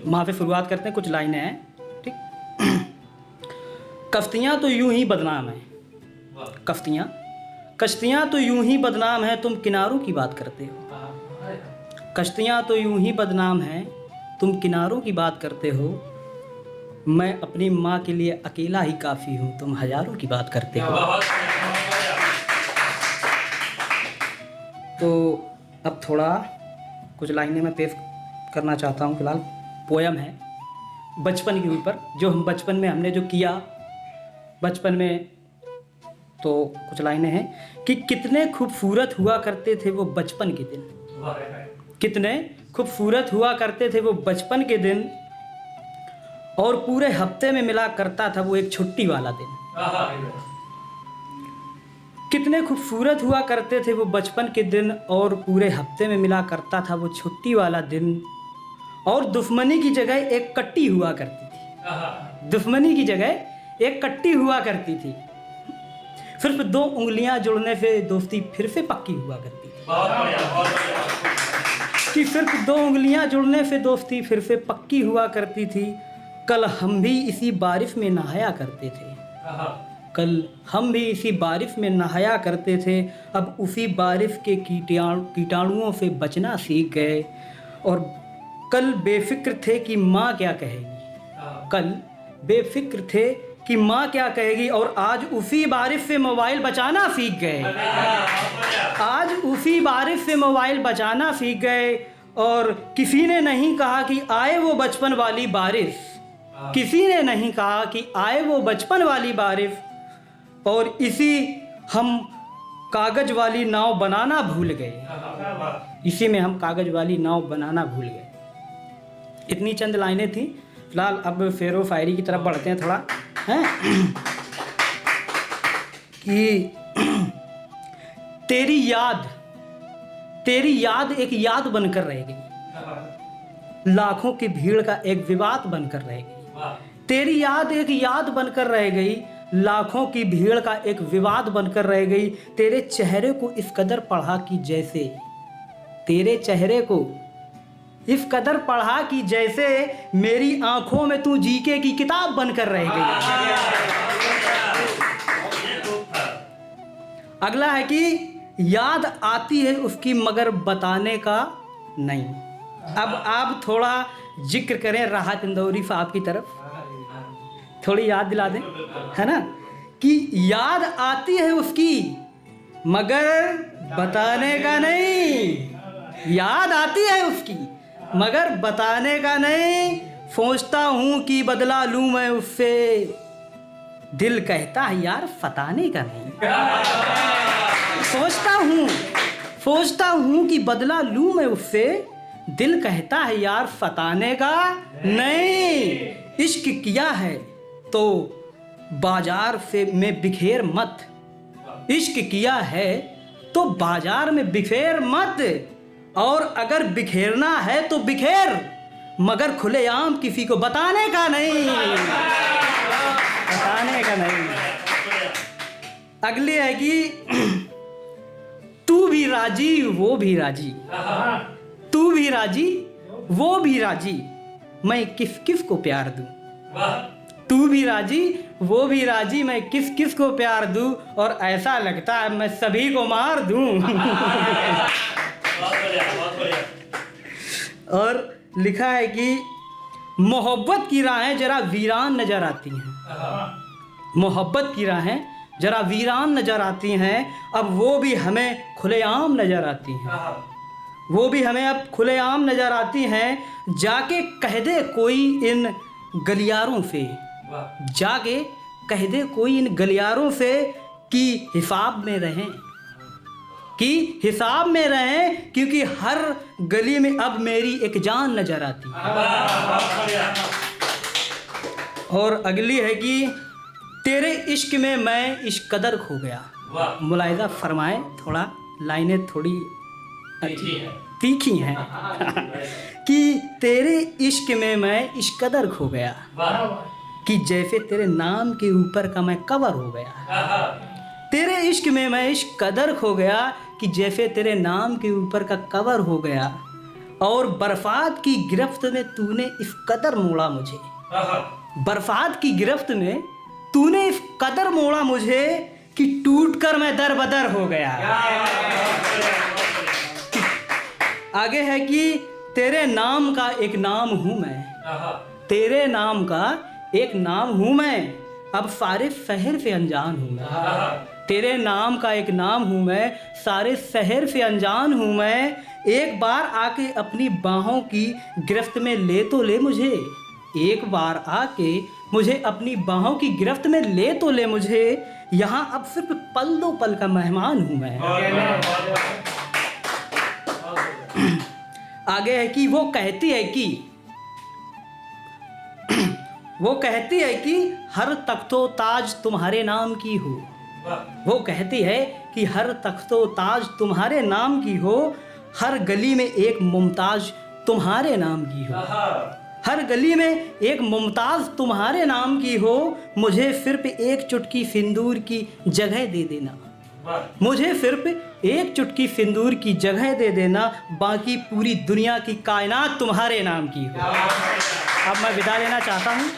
वहाँ पे शुरुआत करते हैं, कुछ लाइनें हैं, ठीक। कश्तियाँ तो यूं ही बदनाम हैं, कश्तियाँ तो यूं ही बदनाम हैं, तुम किनारों की बात करते हो। कश्तियाँ तो यूं ही बदनाम हैं, तुम किनारों की बात करते हो। मैं अपनी माँ के लिए अकेला ही काफ़ी हूँ, तुम हज़ारों की बात करते हो। तो अब थोड़ा कुछ लाइनें मैं पेश करना चाहता हूँ। फिलहाल पोयम है बचपन के ऊपर, जो हम बचपन में हमने जो किया बचपन में। तो कुछ लाइनें हैं कि कितने खूबसूरत हुआ करते थे वो बचपन के दिन, कितने खूबसूरत हुआ करते थे वो बचपन के दिन, और पूरे हफ्ते में मिला करता था वो एक छुट्टी वाला दिन। कितने खूबसूरत हुआ करते थे वो बचपन के दिन, और पूरे हफ्ते में मिला करता था वो छुट्टी वाला दिन। और दुश्मनी की जगह एक कट्टी हुआ करती थी, दुश्मनी की जगह एक कट्टी हुआ करती थी। सिर्फ 2 उंगलियां जुड़ने से दोस्ती फिर से पक्की हुआ करती थी, कि सिर्फ 2 उंगलियां जुड़ने से दोस्ती फिर से पक्की हुआ करती थी। कल हम भी इसी बारिश में नहाया करते थे, कल हम भी इसी बारिश में नहाया करते थे। अब उसी बारिश के कीटाणुओं से बचना सीख गए। और कल बेफिक्र थे कि माँ क्या कहेगी, कल बेफिक्र थे कि माँ क्या कहेगी, और आज उसी बारिश से मोबाइल बचाना सीख गए। आज उसी बारिश से मोबाइल बचाना सीख गए। और किसी ने नहीं कहा कि आए वो बचपन वाली बारिश, किसी ने नहीं कहा कि आए वो बचपन वाली बारिश। और इसी हम कागज वाली नाव बनाना भूल गए, इसी में हम कागज वाली नाव बनाना भूल गए। इतनी चंद लाइनें थी। फिलहाल अब शेरो शायरी की तरफ बढ़ते हैं थोड़ा, हैं कि तेरी याद एक याद बनकर रह गई, लाखों की भीड़ का एक विवाद बनकर रह गई। तेरी याद एक याद बनकर रह गई, लाखों की भीड़ का एक विवाद बनकर रह गई। तेरे चेहरे को इस कदर पढ़ा कि जैसे, तेरे चेहरे को इस कदर पढ़ा कि जैसे मेरी आंखों में तू जीके की किताब बनकर रह गई। अगला है कि याद आती है उसकी मगर बताने का नहीं। अब आप थोड़ा जिक्र करें राहत इंदौरी साहब की तरफ, थोड़ी याद दिला दें, है ना, कि याद आती है उसकी मगर बताने का नहीं, याद आती है उसकी मगर बताने का नहीं। सोचता हूँ कि बदला लूँ मैं उससे, दिल कहता है यार फताने का नहीं। सोचता हूँ कि बदला लूँ मैं उससे, दिल कहता है यार फताने का नहीं। इश्क किया है तो बाजार से में बिखेर मत, इश्क किया है तो बाजार में बिखेर मत। और अगर बिखेरना है तो बिखेर, मगर खुलेआम किसी को बताने का नहीं, बताने का नहीं। अगली है कि तू भी राजी वो भी राजी, तू भी राजी वो भी राजी, मैं किस किस को प्यार दूं। तू भी राजी वो भी राजी, मैं किस किस को प्यार दूं, और ऐसा लगता है मैं सभी को मार दूं। और लिखा है कि मोहब्बत की राहें जरा वीरान नजर आती हैं, मोहब्बत की राहें जरा वीरान नजर आती हैं। अब वो भी हमें खुलेआम नजर आती हैं, वो भी हमें अब खुलेआम नजर आती हैं। जाके कह दे कोई इन गलियारों से, जाके कह दे कोई इन गलियारों से कि हिसाब में रहें, कि हिसाब में रहें, क्योंकि हर गली में अब मेरी एक जान नजर आती है। और अगली है कि तेरे इश्क में मैं इस कदर खो गया। मुलाहिजा फरमाएं, थोड़ा लाइनें थोड़ी तीखी हैं कि तेरे इश्क में मैं इस कदर खो गया, कि जैसे तेरे नाम के ऊपर का मैं कवर हो गया। तेरे इश्क में मैं इस कदर खो गया कि जैसे तेरे नाम के ऊपर का कवर हो गया। और बर्फात की गिरफ्त में तूने इस कदर मोड़ा मुझे, बर्फात की गिरफ्त में तूने इस कदर मोड़ा मुझे कि टूटकर मैं दर बदर हो गया। आगे है कि तेरे नाम का एक नाम हूं मैं, तेरे नाम का एक नाम हूं मैं, अब सारे शहर से अनजान हूं मैं। तेरे नाम का एक नाम हूं मैं, सारे शहर से अनजान हूं मैं। एक बार आके अपनी बाहों की गिरफ्त में ले तो ले मुझे, एक बार आके मुझे अपनी बाहों की गिरफ्त में ले तो ले मुझे। यहाँ अब सिर्फ पल दो पल का मेहमान हूं मैं। आगे है कि वो कहती है कि वो कहती है कि हर तख्तो ताज तुम्हारे नाम की हो, वो कहती है कि हर तख्तो ताज तुम्हारे नाम की हो, हर गली में एक मुमताज तुम्हारे नाम की हो, हर गली में एक मुमताज तुम्हारे नाम की हो। मुझे सिर्फ एक चुटकी सिंदूर की जगह दे देना, मुझे सिर्फ एक चुटकी सिंदूर की जगह दे देना, बाकी पूरी दुनिया की कायनात तुम्हारे नाम की हो। अब मैं विदा लेना चाहता हूँ।